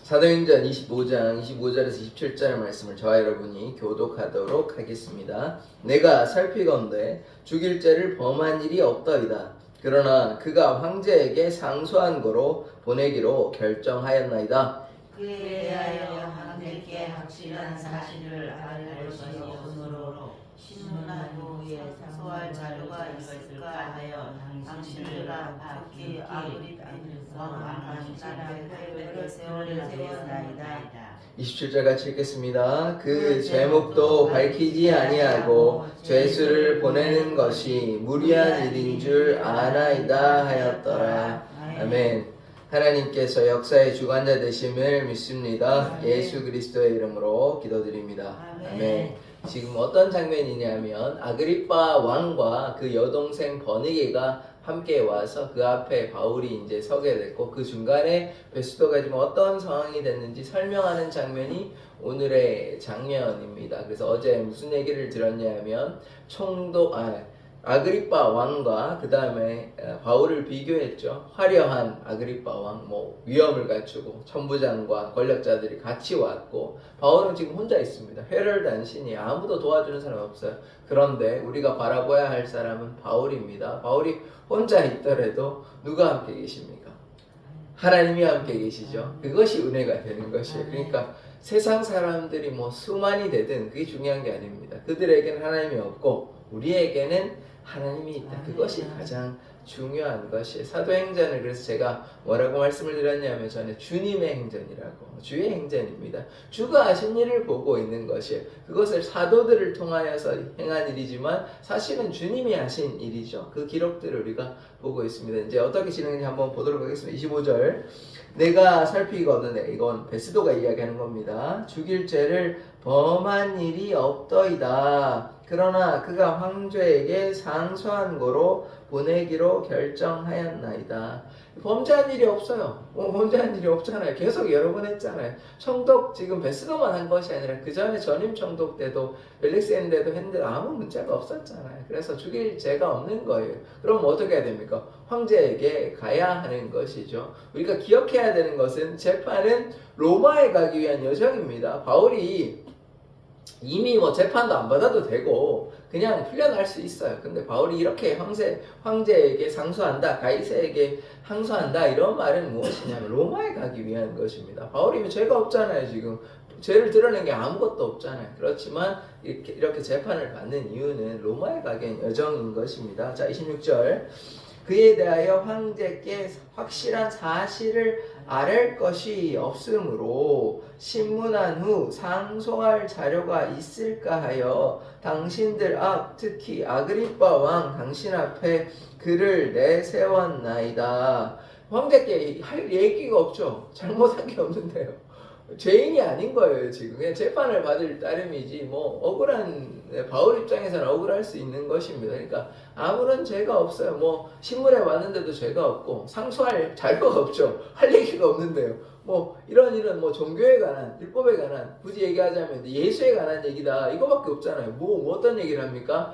사도행전 25장 25절에서 27절 말씀을 저와 여러분이 교독하도록 하겠습니다. 내가 살피건대 죽일 죄를 범한 일이 없더이다. 그러나 그가 황제에게 상소한 거로 보내기로 결정하였나이다. 그에 대하여 황제께 확실한 사실을 알릴 것이 없으므로 신문한 후에 상소할 자료가 있을까 하여 당신들아 특히 아그리파 왕 당신의 회를 세워나이다. 27절 같이 읽겠습니다. 그 제목도 밝히지 아니하고 죄수를 보내는 것이 무리한 일인 줄 아나이다 하였더라. 아멘. 하나님께서 역사의 주관자 되심을 믿습니다. 예수 그리스도의 이름으로 기도드립니다. 아멘. 지금 어떤 장면이냐면 아그리파 왕과 그 여동생 버니게가 함께 와서 그 앞에 바울이 이제 서게 됐고 그 중간에 베스도가 지금 어떤 상황이 됐는지 설명하는 장면이 오늘의 장면입니다. 그래서 어제 무슨 얘기를 들었냐면 아그리파 왕과 그 다음에 바울을 비교했죠. 화려한 아그리파 왕, 위엄을 갖추고 천부장과 권력자들이 같이 왔고 바울은 지금 혼자 있습니다. 회를 단신이 아무도 도와주는 사람 없어요. 그런데 우리가 바라봐야 할 사람은 바울입니다. 바울이 혼자 있더라도 누가 함께 계십니까? 하나님이 함께 계시죠. 그것이 은혜가 되는 것이에요. 그러니까 세상 사람들이 수만이 되든 그게 중요한 게 아닙니다. 그들에게는 하나님이 없고 우리에게는 하나님이 있다. 그것이 가장 중요한 것이에요. 사도행전을 그래서 제가 뭐라고 말씀을 드렸냐면 저는 주님의 행전이라고, 주의 행전입니다. 주가 하신 일을 보고 있는 것이에요. 그것을 사도들을 통하여서 행한 일이지만 사실은 주님이 하신 일이죠. 그 기록들을 우리가 보고 있습니다. 이제 어떻게 진행되는지 한번 보도록 하겠습니다. 25절 내가 살피거든, 이건 베스도가 이야기하는 겁니다. 죽일 죄를 범한 일이 없더이다. 그러나 그가 황제에게 상소한 거로 보내기로 결정하였나이다. 범죄한 일이 없어요. 범죄한 일이 없잖아요. 계속 여러 번 했잖아요. 청독 지금 베스도만 한 것이 아니라 그 전에 전임 청독 때도 벨릭스인데도 했는데 아무 문제가 없었잖아요. 그래서 죽일 죄가 없는 거예요. 그럼 어떻게 해야 됩니까? 황제에게 가야 하는 것이죠. 우리가 기억해야 되는 것은 재판은 로마에 가기 위한 여정입니다. 바울이 이미 재판도 안 받아도 되고 그냥 풀려날 수 있어요. 근데 바울이 이렇게 황제에게 상소한다, 가이사에게 항소한다, 이런 말은 무엇이냐면 로마에 가기 위한 것입니다. 바울이 죄가 없잖아요. 지금 죄를 드러낸 게 아무것도 없잖아요. 그렇지만 이렇게 재판을 받는 이유는 로마에 가기 위한 여정인 것입니다. 자, 26절 그에 대하여 황제께 확실한 사실을 아랠 것이 없으므로 신문한 후 상소할 자료가 있을까 하여 당신들 앞, 특히 아그리파 왕 당신 앞에 그를 내세웠나이다. 황제께 할 얘기가 없죠. 잘못한 게 없는데요. 죄인이 아닌 거예요. 지금 그냥 재판을 받을 따름이지 억울한, 바울 입장에서는 억울할 수 있는 것입니다. 그러니까 아무런 죄가 없어요. 신문에 왔는데도 죄가 없고 상소할 자료가 없죠. 할 얘기가 없는데요. 이런 종교에 관한, 율법에 관한, 굳이 얘기하자면 예수에 관한 얘기다, 이거밖에 없잖아요. 어떤 얘기를 합니까?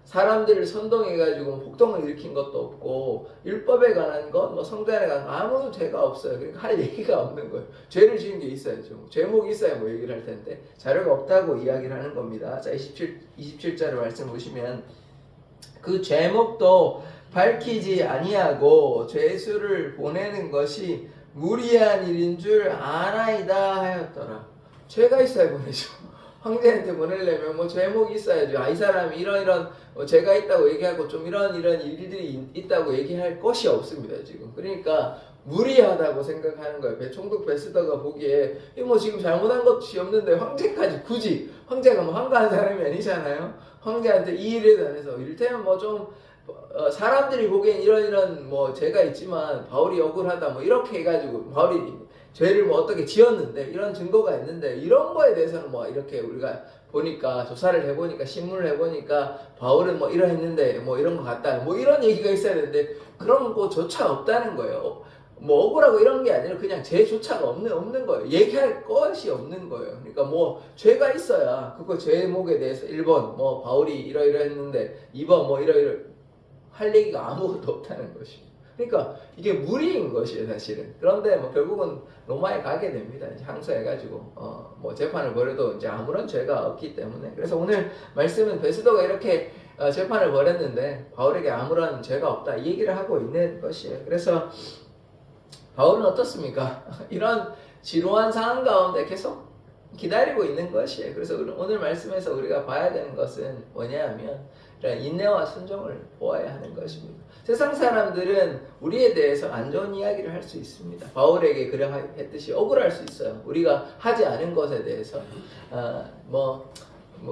사람들을 선동해가지고 폭동을 일으킨 것도 없고 율법에 관한 것, 성전에 관한 것 아무 죄가 없어요. 그러니까 할 얘기가 없는 거예요. 죄를 지은 게 있어야죠. 제목이 있어야 얘기를 할 텐데 자료가 없다고 이야기를 하는 겁니다. 자, 27절을 말씀 보시면 그 제목도 밝히지 아니하고 죄수를 보내는 것이 무리한 일인 줄 아나이다 하였더라. 죄가 있어야 보내죠. 황제한테 보내려면 제목이 있어야죠. 이 사람이 이런 죄가 있다고 얘기하고 좀 이런 일들이 있다고 얘기할 것이 없습니다. 지금. 그러니까 무리하다고 생각하는 거예요. 총독 베스더가 보기에 지금 잘못한 것이 없는데 황제까지 굳이, 황제가 한가한 사람이 아니잖아요. 황제한테 이 일에 대해서 이를테면 사람들이 보기엔 이런 죄가 있지만 바울이 억울하다 이렇게 해가지고 바울이 죄를 어떻게 지었는데 이런 증거가 있는데 이런 거에 대해서는 이렇게 우리가 보니까 조사를 해보니까 신문을 해보니까 바울은 이러했는데 이런 거 같다 이런 얘기가 있어야 되는데 그런 거조차 없다는 거예요. 억울하고 이런 게 아니라 그냥 죄조차가 없는 거예요. 얘기할 것이 없는 거예요. 그러니까 죄가 있어야 그거 제목에 대해서 1번 바울이 이러했는데 2번 이러 할 얘기가 아무것도 없다는 것입니다. 그러니까 이게 무리인 것이에요, 사실은. 그런데 뭐 결국은 로마에 가게 됩니다. 이제 항소해가지고 뭐 재판을 벌여도 이제 아무런 죄가 없기 때문에. 그래서 오늘 말씀은 베스도가 이렇게 재판을 벌였는데 바울에게 아무런 죄가 없다 이 얘기를 하고 있는 것이에요. 그래서 바울은 어떻습니까? 이런 지루한 상황 가운데 계속 기다리고 있는 것이에요. 그래서 오늘 말씀에서 우리가 봐야 되는 것은 뭐냐면 이런 인내와 순종을 보아야 하는 것입니다. 세상 사람들은 우리에 대해서 안 좋은 이야기를 할 수 있습니다. 바울에게 그래 했듯이 억울할 수 있어요. 우리가 하지 않은 것에 대해서 뭐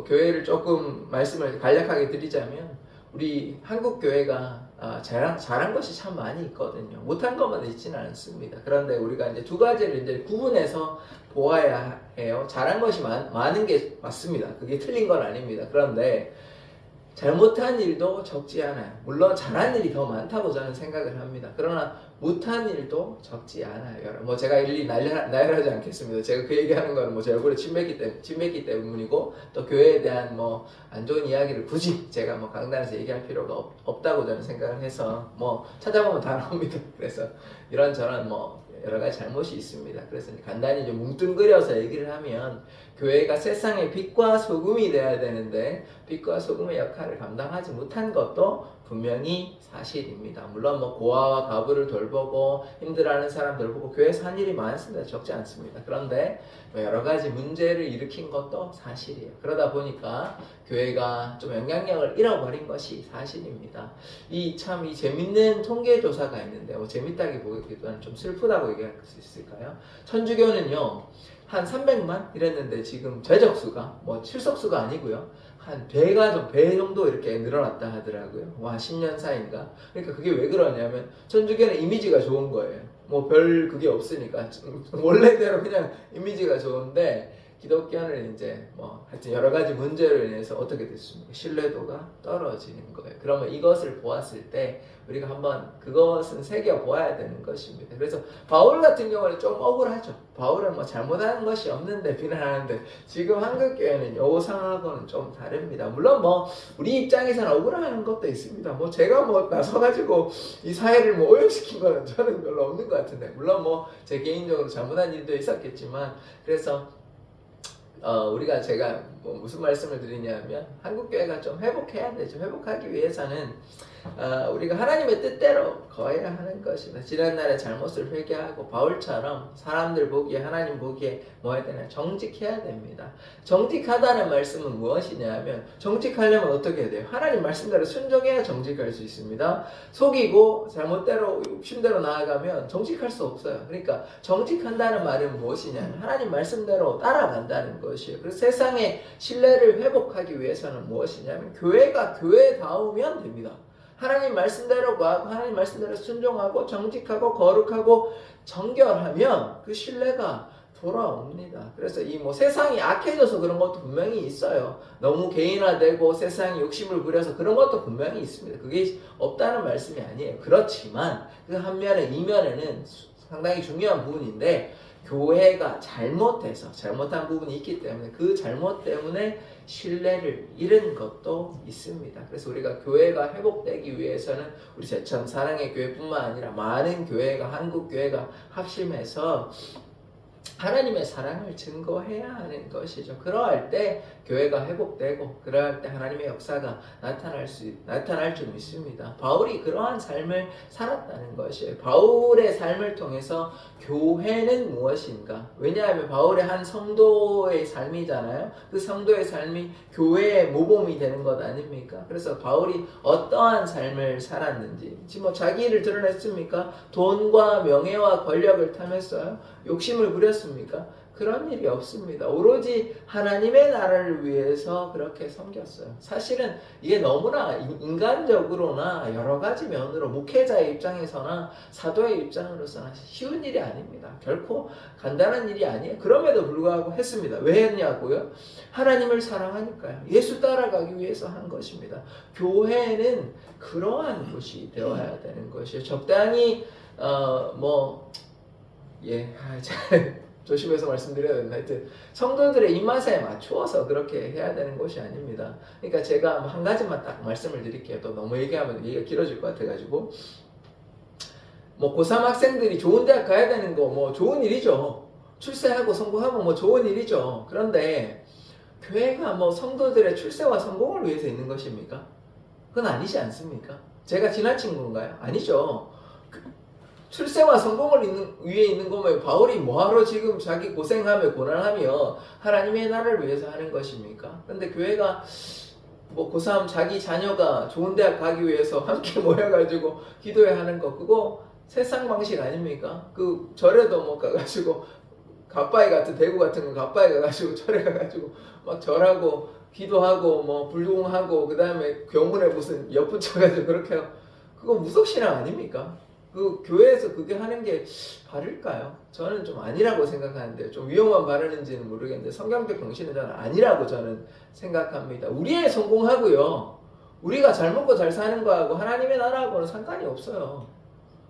교회를 조금 말씀을 간략하게 드리자면 우리 한국 교회가 잘한 것이 참 많이 있거든요. 못한 것만 있지는 않습니다. 그런데 우리가 이제 두 가지를 이제 구분해서 보아야 해요. 잘한 것이 많은 게 맞습니다. 그게 틀린 건 아닙니다. 그런데 잘못한 일도 적지 않아요. 물론 잘한 일이 더 많다고 저는 생각을 합니다. 그러나 못한 일도 적지 않아요. 뭐 제가 일일이 나열하지 않겠습니다. 제가 그 얘기하는 거는 뭐 제 얼굴에 침 뱉기 때문이고 또 교회에 대한 뭐 안 좋은 이야기를 굳이 제가 뭐 강단에서 얘기할 필요가 없다고 저는 생각을 해서 뭐 찾아보면 다 나옵니다. 그래서 이런저런 뭐 여러 가지 잘못이 있습니다. 그래서 간단히 좀 뭉뚱그려서 얘기를 하면 교회가 세상의 빛과 소금이 돼야 되는데 빛과 소금의 역할을 감당하지 못한 것도 분명히 사실입니다. 물론 뭐 고아와 과부를 돌보고 힘들어하는 사람 돌보고 교회에서 한 일이 많습니다. 적지 않습니다. 그런데 여러 가지 문제를 일으킨 것도 사실이에요. 그러다 보니까 교회가 좀 영향력을 잃어버린 것이 사실입니다. 이 재밌는 통계 조사가 있는데 재밌다기보기보다는 좀 슬프다고 얘기할 수 있을까요? 천주교는요 한 300만 이랬는데 지금 재적수가 뭐 출석수가 아니고요 한 배 정도 이렇게 늘어났다 하더라고요. 와 10년 사이인가. 그러니까 그게 왜 그러냐면 천주교는 이미지가 좋은 거예요. 뭐 별 그게 없으니까 원래대로 그냥 이미지가 좋은데 기독교는 이제 뭐 하여튼 여러 가지 문제로 인해서 어떻게 됐습니까? 신뢰도가 떨어지는 거예요. 그러면 이것을 보았을 때 우리가 한번 그것은 새겨보아야 되는 것입니다. 그래서 바울 같은 경우는 좀 억울하죠. 바울은 뭐 잘못하는 것이 없는데 비난하는데 지금 한국교회는 요 상황하고는 좀 다릅니다. 물론 뭐 우리 입장에서는 억울한 것도 있습니다. 뭐 제가 뭐 나서가지고 이 사회를 뭐 오염시킨 거는 저는 별로 없는 것 같은데 물론 뭐 제 개인적으로 잘못한 일도 있었겠지만 그래서 제가 뭐 무슨 말씀을 드리냐면 한국교회가 좀 회복해야 되죠. 회복하기 위해서는 우리가 하나님의 뜻대로 거해야 하는 것입니다. 지난날의 잘못을 회개하고 바울처럼 사람들 보기에 하나님 보기에 뭐 해야 되나 정직해야 됩니다. 정직하다는 말씀은 무엇이냐면 정직하려면 어떻게 해야 돼요? 하나님 말씀대로 순종해야 정직할 수 있습니다. 속이고 잘못대로 욕심대로 나아가면 정직할 수 없어요. 그러니까 정직한다는 말은 무엇이냐면 하나님 말씀대로 따라간다는 것이에요. 그래서 세상의 신뢰를 회복하기 위해서는 무엇이냐면 교회가 교회다우면 됩니다. 하나님 말씀대로 가고 하나님 말씀대로 순종하고 정직하고 거룩하고 정결하면 그 신뢰가 돌아옵니다. 그래서 이 뭐 세상이 악해져서 그런 것도 분명히 있어요. 너무 개인화되고 세상이 욕심을 부려서 그런 것도 분명히 있습니다. 그게 없다는 말씀이 아니에요. 그렇지만 그 한면에 이면에는 상당히 중요한 부분인데 교회가 잘못한 부분이 있기 때문에 그 잘못 때문에 신뢰를 잃은 것도 있습니다. 그래서 우리가 교회가 회복되기 위해서는 우리 제천 사랑의 교회뿐만 아니라 많은 교회가 한국 교회가 합심해서 하나님의 사랑을 증거해야 하는 것이죠. 그러할 때 교회가 회복되고 그러할 때 하나님의 역사가 나타날 줄 믿습니다. 바울이 그러한 삶을 살았다는 것이에요. 바울의 삶을 통해서 교회는 무엇인가? 왜냐하면 바울의 한 성도의 삶이잖아요. 그 성도의 삶이 교회의 모범이 되는 것 아닙니까? 그래서 바울이 어떠한 삶을 살았는지 지금 뭐 자기를 드러냈습니까? 돈과 명예와 권력을 탐했어요? 욕심을 부렸습니까? 그런 일이 없습니다. 오로지 하나님의 나라를 위해서 그렇게 섬겼어요. 사실은 이게 너무나 인간적으로나 여러 가지 면으로 목회자의 입장에서나 사도의 입장으로서나 쉬운 일이 아닙니다. 결코 간단한 일이 아니에요. 그럼에도 불구하고 했습니다. 왜 했냐고요? 하나님을 사랑하니까요. 예수 따라가기 위해서 한 것입니다. 교회는 그러한 곳이 되어야 되는 것이에요. 적당히 조심해서 말씀드려야 된다. 하여튼 성도들의 입맛에 맞추어서 그렇게 해야 되는 것이 아닙니다. 그러니까 제가 한 가지만 딱 말씀을 드릴게요. 또 너무 얘기하면 얘기가 길어질 것 같아가지고 뭐 고3 학생들이 좋은 대학 가야 되는 거 뭐 좋은 일이죠. 출세하고 성공하면 뭐 좋은 일이죠. 그런데 교회가 뭐 성도들의 출세와 성공을 위해서 있는 것입니까? 그건 아니지 않습니까? 제가 지나친 건가요? 아니죠. 출세와 성공을 위해 있는 거면 바울이 뭐하러 지금 자기 고생하며 고난하며 하나님의 나라를 위해서 하는 것입니까? 근데 교회가 뭐 고3 자기 자녀가 좋은 대학 가기 위해서 함께 모여가지고 기도해야 하는 거 그거 세상 방식 아닙니까? 그 절에도 뭐 가가지고 갓바위 같은 대구 같은 거 갓바위 가가지고 절에 가가지고 막 절하고 기도하고 뭐 불공하고 그 다음에 교문에 무슨 엿붙여가지고 그렇게 하고 그거 무속신앙 아닙니까? 그 교회에서 그게 하는 게 바를까요? 저는 좀 아니라고 생각하는데 좀 위험한 발언인지는 모르겠는데 성경적 경신은 저는 아니라고 저는 생각합니다. 우리의 성공하고요. 우리가 잘 먹고 잘 사는 거하고 하나님의 나라하고는 상관이 없어요.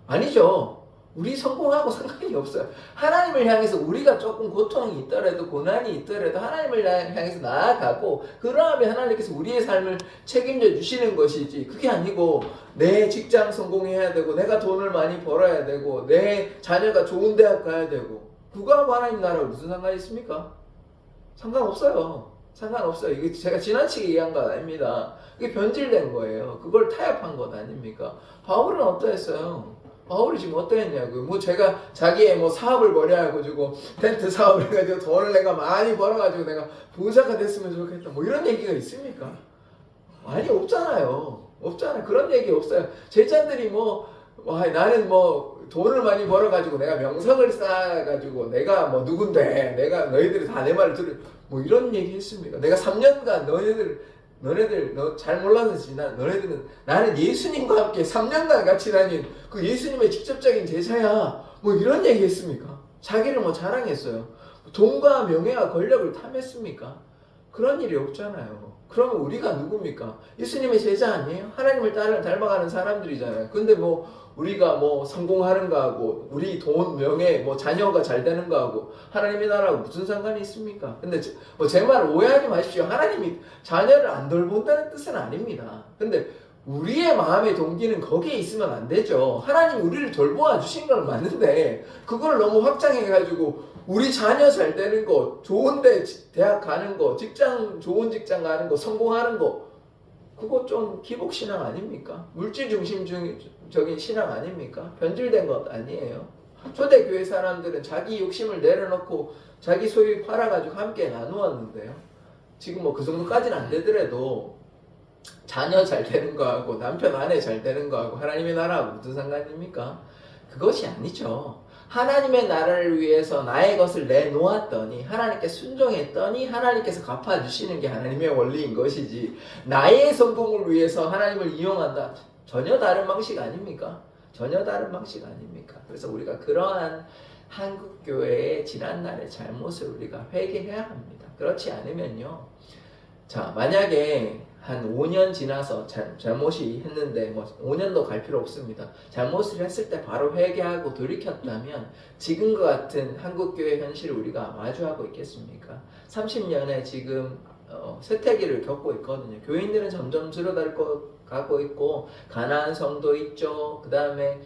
아니죠. 우리 성공하고 상관이 없어요. 하나님을 향해서 우리가 조금 고통이 있더라도 고난이 있더라도 하나님을 향해서 나아가고 그러하면 하나님께서 우리의 삶을 책임져 주시는 것이지 그게 아니고 내 직장 성공해야 되고 내가 돈을 많이 벌어야 되고 내 자녀가 좋은 대학 가야 되고 그거하고 하나님 나라가 무슨 상관이 있습니까? 상관없어요. 상관없어요. 이게 제가 지나치게 얘기한 건 아닙니다. 이게 변질된 거예요. 그걸 타협한 것 아닙니까? 바울은 어떠했어요? 바울이 지금 어떠했냐고요. 뭐 제가 자기의 뭐 사업을 벌여가지고 텐트 사업을 해가지고 돈을 내가 많이 벌어가지고 내가 부자가 됐으면 좋겠다. 뭐 이런 얘기가 있습니까? 아니 없잖아요. 없잖아요. 그런 얘기 없어요. 제자들이 나는 뭐 돈을 많이 벌어가지고 내가 명성을 쌓아가지고 내가 뭐 누군데 내가 너희들이 다 내 말을 들을 뭐 이런 얘기 했습니까? 내가 3년간 너네들 너 잘 몰라서 지나 너네들은 나는 예수님과 함께 3년간 같이 다닌 그 예수님의 직접적인 제자야 뭐 이런 얘기 했습니까? 자기를 뭐 자랑했어요. 돈과 명예와 권력을 탐했습니까? 그런 일이 없잖아요. 그러면 우리가 누굽니까? 예수님의 제자 아니에요? 하나님을 닮아가는 사람들이잖아요. 근데 뭐 우리가 뭐 성공하는 거하고 우리 돈, 명예, 뭐 자녀가 잘 되는 거하고 하나님의 나라하고 무슨 상관이 있습니까? 근데 제 말 오해하지 마십시오. 하나님이 자녀를 안 돌본다는 뜻은 아닙니다. 근데 우리의 마음의 동기는 거기에 있으면 안 되죠. 하나님이 우리를 돌보아 주신 건 맞는데 그걸 너무 확장해가지고 우리 자녀 잘 되는 거, 좋은데 대학 가는 거, 좋은 직장 가는 거, 성공하는 거 그거 좀 기복신앙 아닙니까? 물질 중심적인 신앙 아닙니까? 변질된 것 아니에요. 초대교회 사람들은 자기 욕심을 내려놓고 자기 소유 팔아가지고 함께 나누었는데요. 지금 뭐 그 정도까지는 안 되더라도 자녀 잘 되는 거하고 남편 아내 잘 되는 거하고 하나님의 나라하고 무슨 상관입니까? 그것이 아니죠. 하나님의 나라를 위해서 나의 것을 내놓았더니 하나님께 순종했더니 하나님께서 갚아주시는 게 하나님의 원리인 것이지 나의 성공을 위해서 하나님을 이용한다. 전혀 다른 방식 아닙니까? 전혀 다른 방식 아닙니까? 그래서 우리가 그러한 한국교회의 지난날의 잘못을 우리가 회개해야 합니다. 그렇지 않으면요. 자, 만약에 한 5년 지나서 잘못이 했는데 뭐 5년도 갈 필요 없습니다. 잘못을 했을 때 바로 회개하고 돌이켰다면 지금과 같은 한국교회 현실을 우리가 마주하고 있겠습니까? 30년에 지금 쇠퇴기를 겪고 있거든요. 교인들은 점점 줄어들고 있고 가난한 성도 있죠. 그 다음에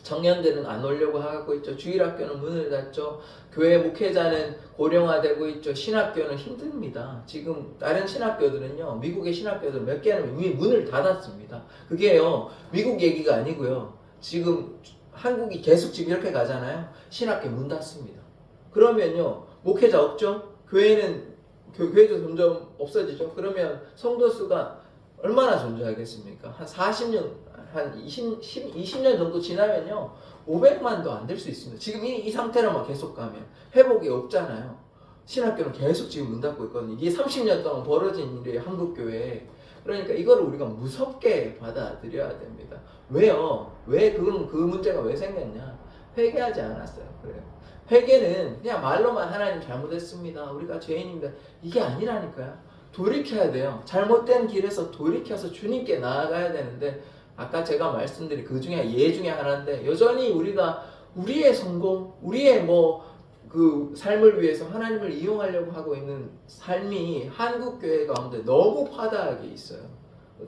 청년들은 안 오려고 하고 있죠. 주일학교는 문을 닫죠. 교회 목회자는 고령화되고 있죠. 신학교는 힘듭니다. 지금 다른 신학교들은요. 미국의 신학교들 몇 개는 이미 문을 닫았습니다. 그게요. 미국 얘기가 아니고요. 지금 한국이 계속 지금 이렇게 가잖아요. 신학교 문 닫습니다. 그러면요. 목회자 없죠. 교회도 점점 없어지죠. 그러면 성도 수가 얼마나 존재하겠습니까? 한 40년, 한 20년 정도 지나면요. 500만도 안 될 수 있습니다. 지금 이 상태로만 계속 가면 회복이 없잖아요. 신학교는 계속 지금 문 닫고 있거든요. 이게 30년 동안 벌어진 일이에요. 한국교회에. 그러니까 이거를 우리가 무섭게 받아들여야 됩니다. 왜요? 왜 그 문제가 왜 생겼냐? 회개하지 않았어요. 그래요. 회개는 그냥 말로만 하나님 잘못했습니다. 우리가 죄인입니다. 이게 아니라니까요. 돌이켜야 돼요. 잘못된 길에서 돌이켜서 주님께 나아가야 되는데 아까 제가 말씀드린 그 중에 예 중에 하나인데 여전히 우리가 우리의 성공, 우리의 그 삶을 위해서 하나님을 이용하려고 하고 있는 삶이 한국교회 가운데 너무 파다하게 있어요.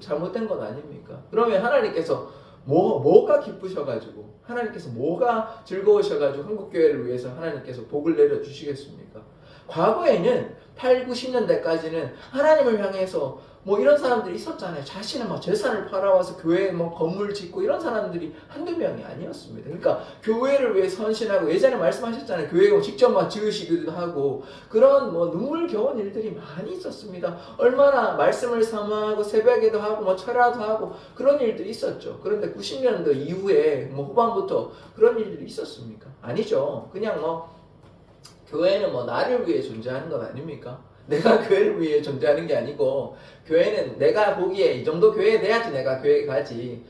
잘못된 것 아닙니까? 그러면 하나님께서 뭐가 기쁘셔가지고 하나님께서 뭐가 즐거우셔가지고 한국교회를 위해서 하나님께서 복을 내려주시겠습니까? 과거에는 8, 90년대까지는 하나님을 향해서 뭐 이런 사람들이 있었잖아요. 자신의 막 재산을 팔아와서 교회에 뭐 건물 짓고 이런 사람들이 한두 명이 아니었습니다. 그러니까 교회를 위해 헌신하고 예전에 말씀하셨잖아요. 교회에 직접 막 지으시기도 하고 그런 뭐 눈물겨운 일들이 많이 있었습니다. 얼마나 말씀을 사모하고 새벽에도 하고 뭐 철야도 하고 그런 일들이 있었죠. 그런데 90년대 이후에 뭐 후반부터 그런 일들이 있었습니까? 아니죠. 그냥 뭐 교회는 뭐 나를 위해 존재하는 것 아닙니까? 내가 교회를 위해 존재하는 게 아니고 교회는 내가 보기에 이 정도 교회 돼야지 내가 교회 가지.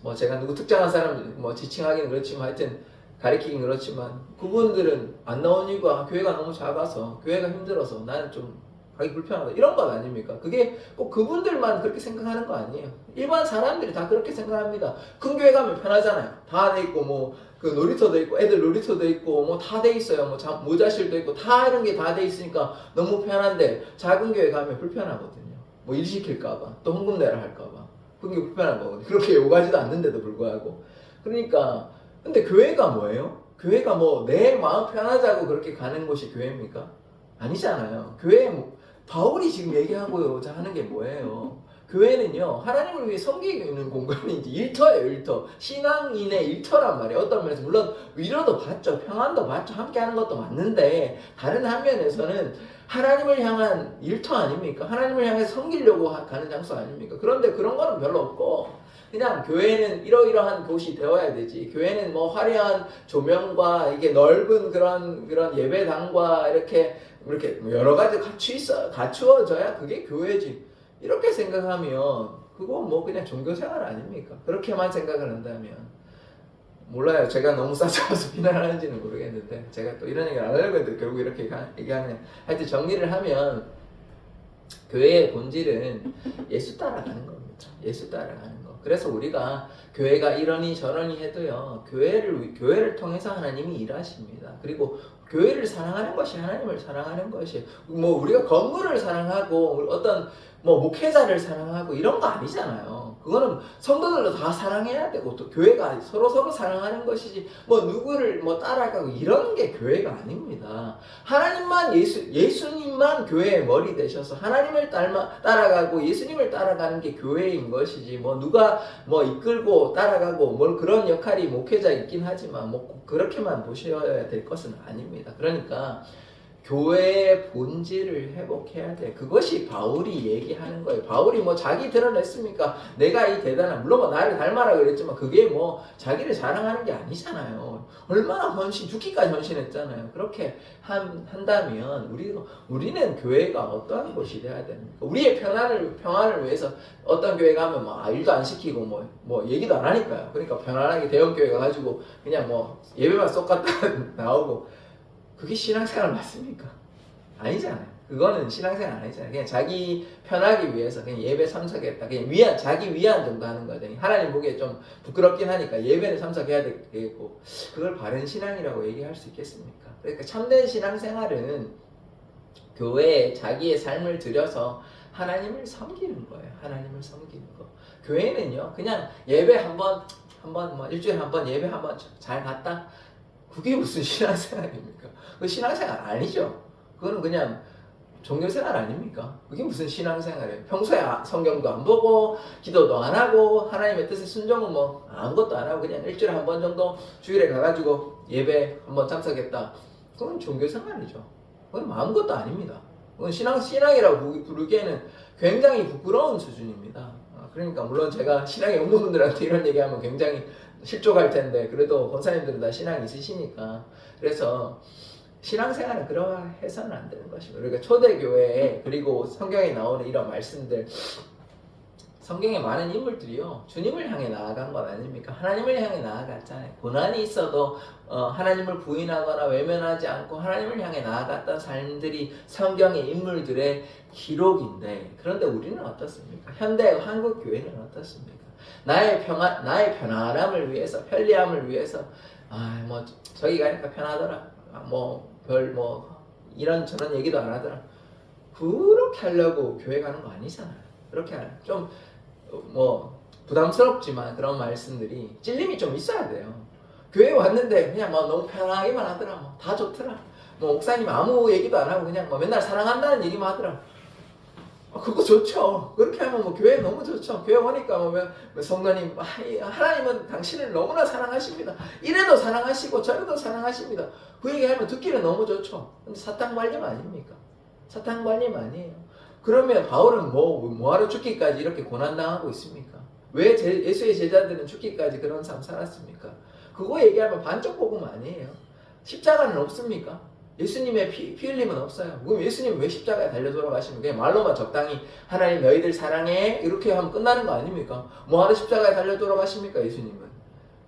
뭐 제가 누구 특정한 사람 뭐 지칭하기는 그렇지만 하여튼 가리키긴 그렇지만 그분들은 안 나온 이유가 교회가 너무 작아서 교회가 힘들어서 나는 좀 가기 불편하다 이런 건 아닙니까? 그게 꼭 그분들만 그렇게 생각하는 거 아니에요. 일반 사람들이 다 그렇게 생각합니다. 큰 교회 가면 편하잖아요. 다 돼 있고 뭐 그 놀이터도 있고 애들 놀이터도 있고 뭐 다 돼 있어요. 뭐 모자실도 있고 다 이런 게 다 돼 있으니까 너무 편한데 작은 교회 가면 불편하거든요. 뭐 일 시킬까봐 또 헌금 내라 할까봐 그게 불편한 거거든요. 그렇게 요구하지도 않는데도 불구하고 그러니까 근데 교회가 뭐예요? 교회가 뭐 내 마음 편하자고 그렇게 가는 곳이 교회입니까? 아니잖아요. 교회 바울이 지금 얘기하고자 하는 게 뭐예요? 교회는요 하나님을 위해 섬기는 공간이 이제 일터예요. 일터. 신앙인의 일터란 말이에요. 어떤 면에서 물론 위로도 받죠. 평안도 받죠. 함께하는 것도 맞는데 다른 한면에서는 하나님을 향한 일터 아닙니까? 하나님을 향해 섬기려고 가는 장소 아닙니까? 그런데 그런 거는 별로 없고 그냥 교회는 이러이러한 곳이 되어야 되지. 교회는 뭐 화려한 조명과 이게 넓은 그런 예배당과 이렇게 여러 가지 갖추어져야 그게 교회지. 이렇게 생각하면 그거 뭐 그냥 종교생활 아닙니까? 그렇게만 생각을 한다면 몰라요. 제가 너무 싸잡아서 비난하는지는 모르겠는데 제가 또 이런 얘기를 안 하려고 했는데 결국 이렇게 얘기하면 하여튼 정리를 하면 교회의 본질은 예수 따라가는 겁니다. 예수 따라가는 거. 그래서 우리가 교회가 이러니 저러니 해도요 교회를 통해서 하나님이 일하십니다. 그리고 교회를 사랑하는 것이 하나님을 사랑하는 것이 뭐 우리가 건물을 사랑하고 어떤 뭐 목회자를 사랑하고 이런 거 아니잖아요. 그거는 성도들도 다 사랑해야 되고 또 교회가 서로 사랑하는 것이지 뭐 누구를 뭐 따라가고 이런 게 교회가 아닙니다. 하나님만 예수님만 교회의 머리 되셔서 하나님을 따라가고 예수님을 따라가는 게 교회인 것이지 뭐 누가 뭐 이끌고 따라가고 뭘 그런 역할이 목회자 있긴 하지만 뭐 그렇게만 보셔야 될 것은 아닙니다. 그러니까 교회의 본질을 회복해야 돼. 그것이 바울이 얘기하는 거예요. 바울이 뭐 자기 드러냈습니까? 내가 이 대단한 물론 뭐 나를 닮아라 그랬지만 그게 뭐 자기를 자랑하는 게 아니잖아요. 얼마나 죽기까지 헌신했잖아요. 그렇게 한다면 우리는 교회가 어떠한 곳이 돼야 됩니까? 우리의 평안을 위해서 어떤 교회 가면 뭐 일도 안 시키고 뭐 얘기도 안 하니까요. 그러니까 편안하게 대형 교회 가가지고 그냥 뭐 예배만 쏙 갔다 나오고 그게 신앙생활 맞습니까? 아니잖아요. 그거는 신앙생활 아니잖아요. 그냥 자기 편하기 위해서 그냥 예배 참석했다. 그냥 자기 위안 정도 하는 거잖아요. 하나님 보기에 좀 부끄럽긴 하니까 예배는 참석해야 되겠고 그걸 바른 신앙이라고 얘기할 수 있겠습니까? 그러니까 참된 신앙생활은 교회에 자기의 삶을 들여서 하나님을 섬기는 거예요. 하나님을 섬기는 거. 교회는요 그냥 예배 한번 뭐 일주일에 한번 예배 한번 잘 갔다. 그게 무슨 신앙생활입니까? 그 신앙생활 아니죠. 그거는 그냥 종교생활 아닙니까? 그게 무슨 신앙생활이에요? 평소에 성경도 안 보고 기도도 안 하고 하나님의 뜻에 순종은 뭐 아무것도 안 하고 그냥 일주일에 한 번 정도 주일에 가가지고 예배 한번 참석했다. 그건 종교생활이죠. 그건 아무것도 아닙니다. 그건 신앙이라고 부르기에는 굉장히 부끄러운 수준입니다. 그러니까 물론 제가 신앙이 없는 분들한테 이런 얘기하면 굉장히 실족할 텐데 그래도 권사님들은 다 신앙이 있으시니까 그래서 신앙생활은 그러해서는 안 되는 것입니다. 그러니까 초대교회에 그리고 성경에 나오는 이런 말씀들 성경에 많은 인물들이요 주님을 향해 나아간 것 아닙니까? 하나님을 향해 나아갔잖아요. 고난이 있어도 하나님을 부인하거나 외면하지 않고 하나님을 향해 나아갔던 삶들이 성경의 인물들의 기록인데 그런데 우리는 어떻습니까? 현대 한국 교회는 어떻습니까? 나의 편안함을 위해서 편리함을 위해서 뭐 저기 가니까 편하더라. 이런 저런 얘기도 안 하더라. 그렇게 하려고 교회 가는 거 아니잖아요. 그렇게 좀 부담스럽지만 그런 말씀들이 찔림이 좀 있어야 돼요. 교회 왔는데 그냥 뭐 너무 편하게만 하더라. 뭐 다 좋더라. 뭐 목사님 아무 얘기도 안 하고 그냥 뭐 맨날 사랑한다는 얘기만 하더라. 그거 좋죠. 그렇게 하면 뭐 교회 너무 좋죠. 교회 오니까 뭐 성도님, 하나님은 당신을 너무나 사랑하십니다. 이래도 사랑하시고 저래도 사랑하십니다. 그 얘기하면 듣기는 너무 좋죠. 근데 사탕 발림 아닙니까? 사탕 발림 아니에요. 그러면 바울은 뭐하러 죽기까지 이렇게 고난당하고 있습니까? 왜 예수의 제자들은 죽기까지 그런 삶 살았습니까? 그거 얘기하면 반쪽 복음 아니에요. 십자가는 없습니까? 예수님의 피 흘림은 없어요. 그럼 예수님 왜 십자가에 달려 돌아가시면 그냥 말로만 적당히 하나님 너희들 사랑해 이렇게 하면 끝나는 거 아닙니까? 뭐하러 십자가에 달려 돌아가십니까? 예수님은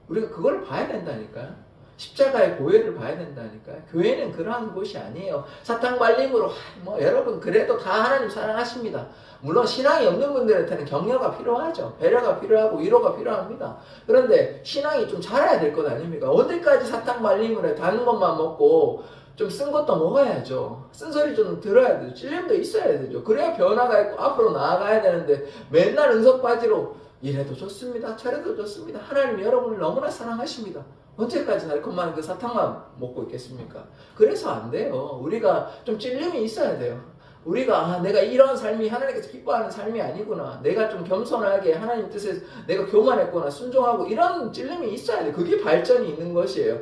우리가 그걸 봐야 된다니까요. 십자가의 고해를 봐야 된다니까요. 교회는 그러한 곳이 아니에요. 사탕 발림으로 뭐 여러분 그래도 다 하나님 사랑하십니다. 물론 신앙이 없는 분들한테는 격려가 필요하죠. 배려가 필요하고 위로가 필요합니다. 그런데 신앙이 좀 자라야 될 것 아닙니까? 언제까지 사탕 발림을 해? 단 것만 먹고 좀 쓴 것도 먹어야죠. 쓴소리 좀 들어야 되죠. 찔림도 있어야 되죠. 그래야 변화가 있고 앞으로 나아가야 되는데 맨날 은석바지로 이래도 좋습니다. 저래도 좋습니다. 하나님 여러분을 너무나 사랑하십니다. 언제까지 날것만 그 사탕만 먹고 있겠습니까? 그래서 안 돼요. 우리가 좀 찔림이 있어야 돼요. 우리가 내가 이런 삶이 하나님께서 기뻐하는 삶이 아니구나. 내가 좀 겸손하게 하나님 뜻에 내가 교만했구나. 순종하고 이런 찔림이 있어야 돼. 그게 발전이 있는 것이에요.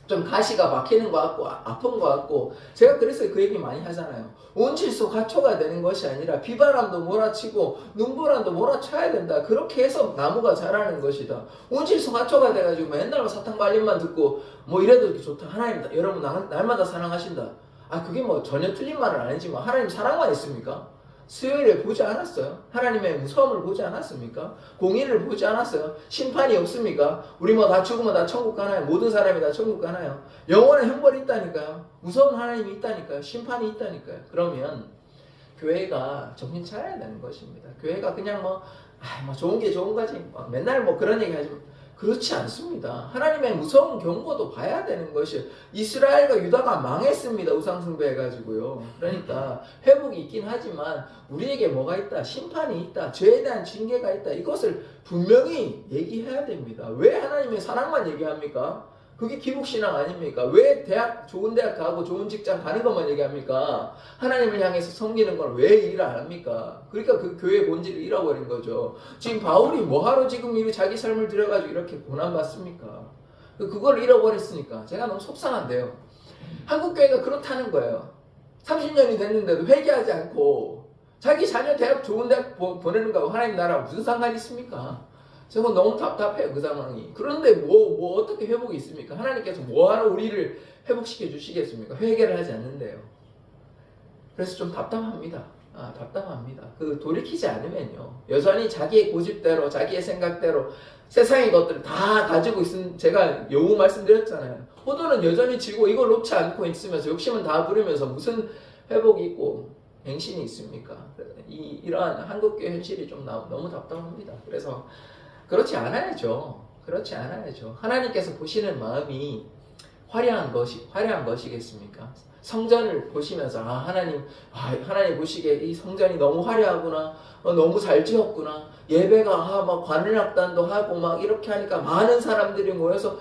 좀 가시가 막히는 것 같고 아픈 것 같고 제가 그래서 그 얘기 많이 하잖아요. 온실속 가초가 되는 것이 아니라 비바람도 몰아치고 눈보라도 몰아쳐야 된다. 그렇게 해서 나무가 자라는 것이다. 온실속 가초가 돼가지고 맨날 사탕 발림만 듣고 뭐 이래도 이렇게 좋다. 하나님 여러분 날마다 사랑하신다. 그게 뭐 전혀 틀린 말은 아니지만 하나님 사랑만 있습니까? 수요일에 보지 않았어요? 하나님의 무서움을 보지 않았습니까? 공의를 보지 않았어요? 심판이 없습니까? 우리 뭐 다 죽으면 다 천국 가나요? 모든 사람이 다 천국 가나요? 영원한 형벌이 있다니까요. 무서운 하나님이 있다니까요. 심판이 있다니까요. 그러면 교회가 정신 차려야 되는 것입니다. 교회가 그냥 뭐 좋은 게 좋은 거지. 맨날 뭐 그런 얘기 하지만 그렇지 않습니다. 하나님의 무서운 경고도 봐야 되는 것이에요. 이스라엘과 유다가 망했습니다. 우상숭배해가지고요. 그러니까 회복이 있긴 하지만 우리에게 뭐가 있다? 심판이 있다. 죄에 대한 징계가 있다. 이것을 분명히 얘기해야 됩니다. 왜 하나님의 사랑만 얘기합니까? 그게 기복신앙 아닙니까? 왜 좋은 대학 가고 좋은 직장 가는 것만 얘기합니까? 하나님을 향해서 섬기는 걸 왜 일을 안 합니까? 그러니까 그 교회의 본질을 잃어버린 거죠. 지금 바울이 뭐하러 지금 자기 삶을 들여가지고 이렇게 고난받습니까? 그걸 잃어버렸으니까 제가 너무 속상한데요. 한국교회가 그렇다는 거예요. 30년이 됐는데도 회개하지 않고 자기 자녀 좋은 대학 보내는 거하고 하나님 나라랑 무슨 상관이 있습니까? 제가 너무 답답해요, 그 상황이. 그런데 뭐 어떻게 회복이 있습니까? 하나님께서 뭐하러 우리를 회복시켜 주시겠습니까? 회개를 하지 않는데요. 그래서 좀 답답합니다. 답답합니다. 돌이키지 않으면요. 여전히 자기의 고집대로, 자기의 생각대로 세상의 것들을 다 가지고 있은, 제가 요우 말씀드렸잖아요. 호도는 여전히 지고 이걸 놓지 않고 있으면서 욕심은 다 부리면서 무슨 회복이 있고 갱신이 있습니까? 이러한 한국교회 현실이 좀 너무 답답합니다. 그래서 그렇지 않아야죠. 그렇지 않아야죠. 하나님께서 보시는 마음이 화려한 것이겠습니까? 성전을 보시면서 하나님 보시기에 이 성전이 너무 화려하구나, 너무 잘 지었구나, 예배가 막 관현악단도 하고 막 이렇게 하니까 많은 사람들이 모여서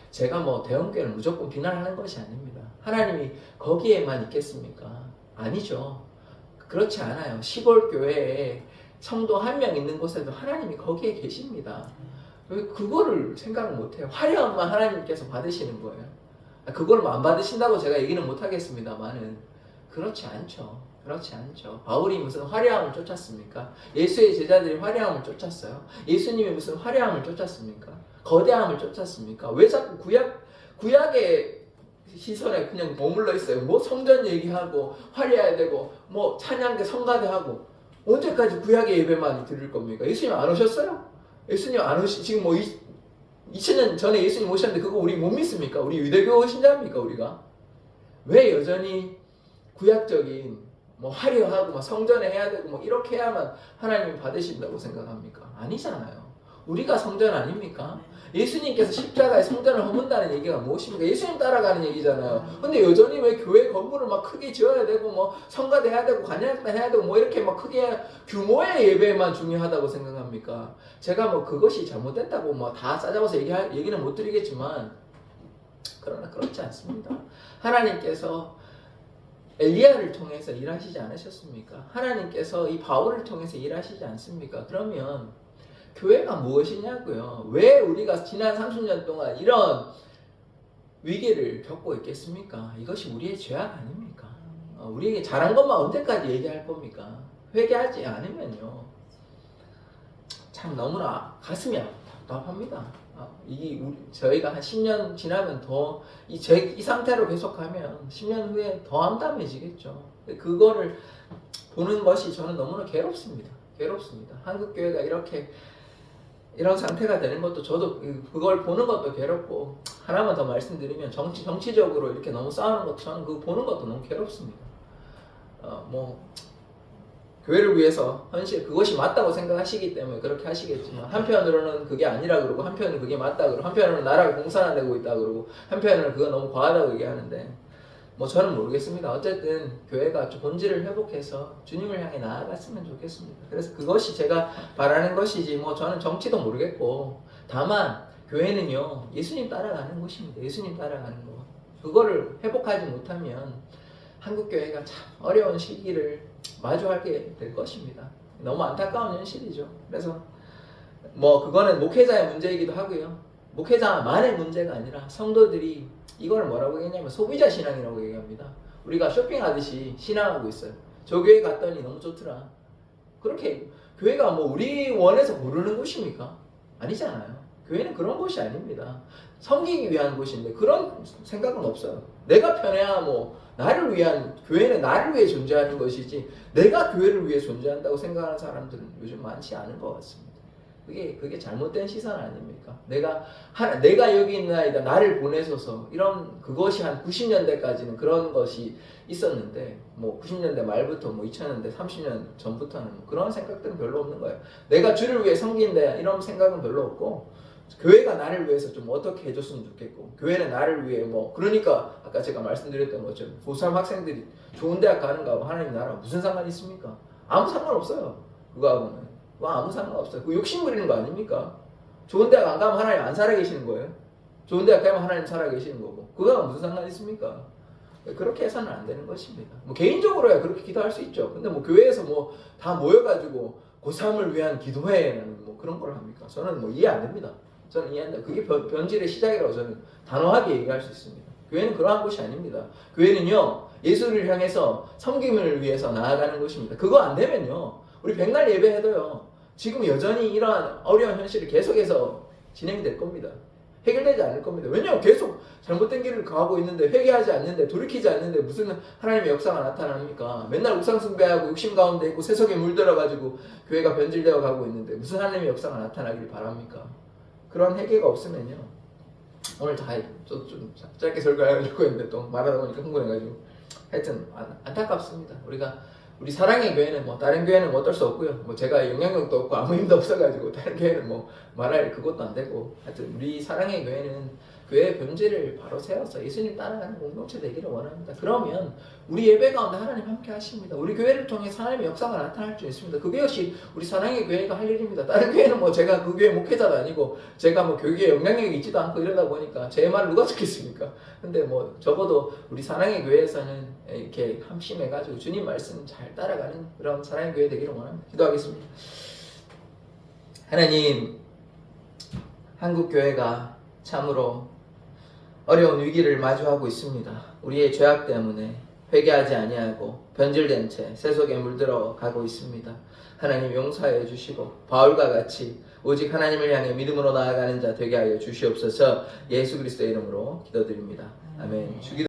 제가 뭐 대형교회를 무조건 비난하는 것이 아닙니다. 하나님이 거기에만 있겠습니까? 아니죠. 그렇지 않아요. 시골교회에 성도 한 명 있는 곳에도 하나님이 거기에 계십니다. 그거를 생각을 못해요. 화려함만 하나님께서 받으시는 거예요. 그걸 안 받으신다고 제가 얘기는 못하겠습니다만은 그렇지 않죠. 그렇지 않죠. 바울이 무슨 화려함을 쫓았습니까? 예수의 제자들이 화려함을 쫓았어요. 예수님이 무슨 화려함을 쫓았습니까? 거대함을 쫓았습니까? 왜 자꾸 구약의 시선에 그냥 머물러 있어요? 뭐 성전 얘기하고 화려해야 되고 뭐 찬양대 성가대하고 언제까지 구약의 예배만 들을 겁니까? 예수님 안 오셨어요? 예수님 안 지금 뭐 2000년 전에 예수님 오셨는데 그거 우리 못 믿습니까? 우리 유대교 신자입니까 우리가? 왜 여전히 구약적인 뭐 화려하고 막 성전에 해야 되고 뭐 이렇게 해야만 하나님이 받으신다고 생각합니까? 아니잖아요. 우리가 성전 아닙니까? 예수님께서 십자가에 성전을 허문다는 얘기가 무엇입니까? 예수님 따라가는 얘기잖아요. 근데 여전히 왜 교회 건물을 막 크게 지어야 되고 뭐 성가대 해야 되고 관양단 해야 되고 뭐 이렇게 막 크게 규모의 예배만 중요하다고 생각합니까? 합니까? 제가 뭐 그것이 잘못됐다고 뭐 다 싸잡아서 얘기는 못 드리겠지만, 그러나 그렇지 않습니다. 하나님께서 엘리야를 통해서 일하시지 않으셨습니까? 하나님께서 이 바울을 통해서 일하시지 않습니까? 그러면 교회가 무엇이냐고요? 왜 우리가 지난 30년 동안 이런 위기를 겪고 있겠습니까? 이것이 우리의 죄악 아닙니까? 우리에게 잘한 것만 언제까지 얘기할 겁니까? 회개하지 않으면요, 참 너무나 가슴이 답답합니다. 저희가 한 10년 지나면 더 이 상태로 계속하면 10년 후에 더 암담해지겠죠. 그거를 보는 것이 저는 너무나 괴롭습니다. 한국 교회가 이런 상태가 되는 것도, 저도 그걸 보는 것도 괴롭고, 하나만 더 말씀드리면 정치적으로 이렇게 너무 싸우는 것도, 저는 그거 보는 것도 너무 괴롭습니다. 교회를 위해서 헌신, 그것이 맞다고 생각하시기 때문에 그렇게 하시겠지만, 한편으로는 그게 아니라 그러고, 한편으로는 그게 맞다 그러고, 한편으로는 나라가 공산화되고 있다 그러고, 한편으로는 그거 너무 과하다고 얘기하는데, 저는 모르겠습니다. 어쨌든 교회가 본질을 회복해서 주님을 향해 나아갔으면 좋겠습니다. 그래서 그것이 제가 바라는 것이지, 저는 정치도 모르겠고, 다만 교회는요, 예수님 따라가는 곳입니다. 예수님 따라가는 것. 그거를 회복하지 못하면 한국 교회가 참 어려운 시기를 마주하게 될 것입니다. 너무 안타까운 현실이죠. 그래서 그거는 목회자의 문제이기도 하고요. 목회자만의 문제가 아니라 성도들이 이걸 뭐라고 얘기하냐면 소비자 신앙이라고 얘기합니다. 우리가 쇼핑하듯이 신앙하고 있어요. 저 교회 갔더니 너무 좋더라. 그렇게 교회가 우리 원해서 고르는 곳입니까? 아니잖아요. 교회는 그런 곳이 아닙니다. 섬기기 위한 곳인데 그런 생각은 없어요. 내가 편해야 나를 위한, 교회는 나를 위해 존재하는 것이지 내가 교회를 위해 존재한다고 생각하는 사람들은 요즘 많지 않은 것 같습니다. 그게 잘못된 시선 아닙니까? 내가 여기 있는 아이다, 나를 보내소서, 그것이 한 90년대까지는 그런 것이 있었는데, 90년대 말부터 2000년대 30년 전부터는 그런 생각들은 별로 없는 거예요. 내가 주를 위해 섬긴다, 이런 생각은 별로 없고, 교회가 나를 위해서 좀 어떻게 해줬으면 좋겠고, 교회는 나를 위해 그러니까 아까 제가 말씀드렸던 것처럼 고3 학생들이 좋은 대학 가는 거하고 하나님 나라 무슨 상관이 있습니까? 아무 상관없어요. 그거하고는 아무 상관없어요. 그 욕심 부리는 거 아닙니까? 좋은 대학 안 가면 하나님 안 살아계시는 거예요. 좋은 대학 가면 하나님 살아계시는 거고, 그거하고 무슨 상관이 있습니까? 그렇게 해서는 안 되는 것입니다. 개인적으로야 그렇게 기도할 수 있죠. 근데 교회에서 다 모여가지고 고3을 위한 기도회라는 그런 걸 합니까? 저는 이해 안 됩니다. 저는 이해 안 돼요. 그게 변질의 시작이라고 저는 단호하게 얘기할 수 있습니다. 교회는 그러한 곳이 아닙니다. 교회는요, 예수를 향해서 섬김을 위해서 나아가는 곳입니다. 그거 안 되면요, 우리 백날 예배해도요, 지금 여전히 이러한 어려운 현실이 계속해서 진행될 겁니다. 해결되지 않을 겁니다. 왜냐하면 계속 잘못된 길을 가고 있는데, 회개하지 않는데, 돌이키지 않는데 무슨 하나님의 역사가 나타납니까? 맨날 우상 숭배하고 욕심 가운데 있고 세속에 물들어가지고 교회가 변질되어 가고 있는데 무슨 하나님의 역사가 나타나길 바랍니까? 그런 회개가 없으면요, 오늘 좀 짧게 설교하려고 했는데 또 말하다 보니까 흥분해가지고, 하여튼 안타깝습니다. 우리 사랑의 교회는 다른 교회는 어떨 수 없고요. 제가 영향력도 없고 아무 힘도 없어가지고 다른 교회는 말할 그것도 안 되고, 하여튼 우리 사랑의 교회는 교회의 본질을 바로 세워서 예수님 따라가는 공동체 되기를 원합니다. 그러면 우리 예배 가운데 하나님 함께 하십니다. 우리 교회를 통해 하나님의 역사가 나타날 수 있습니다. 그게 역시 우리 사랑의 교회가 할 일입니다. 다른 교회는 제가 그 교회 목회자도 아니고 제가 교회에 영향력이 있지도 않고 이러다 보니까 제 말을 누가 듣겠습니까? 근데 적어도 우리 사랑의 교회에서는 이렇게 함심해가지고 주님 말씀 잘 따라가는 그런 사랑의 교회 되기를 원합니다. 기도하겠습니다. 하나님, 한국 교회가 참으로 어려운 위기를 마주하고 있습니다. 우리의 죄악 때문에 회개하지 아니하고 변질된 채 세속에 물들어 가고 있습니다. 하나님 용서해 주시고 바울과 같이 오직 하나님을 향해 믿음으로 나아가는 자 되게 하여 주시옵소서. 예수 그리스도의 이름으로 기도드립니다. 아멘.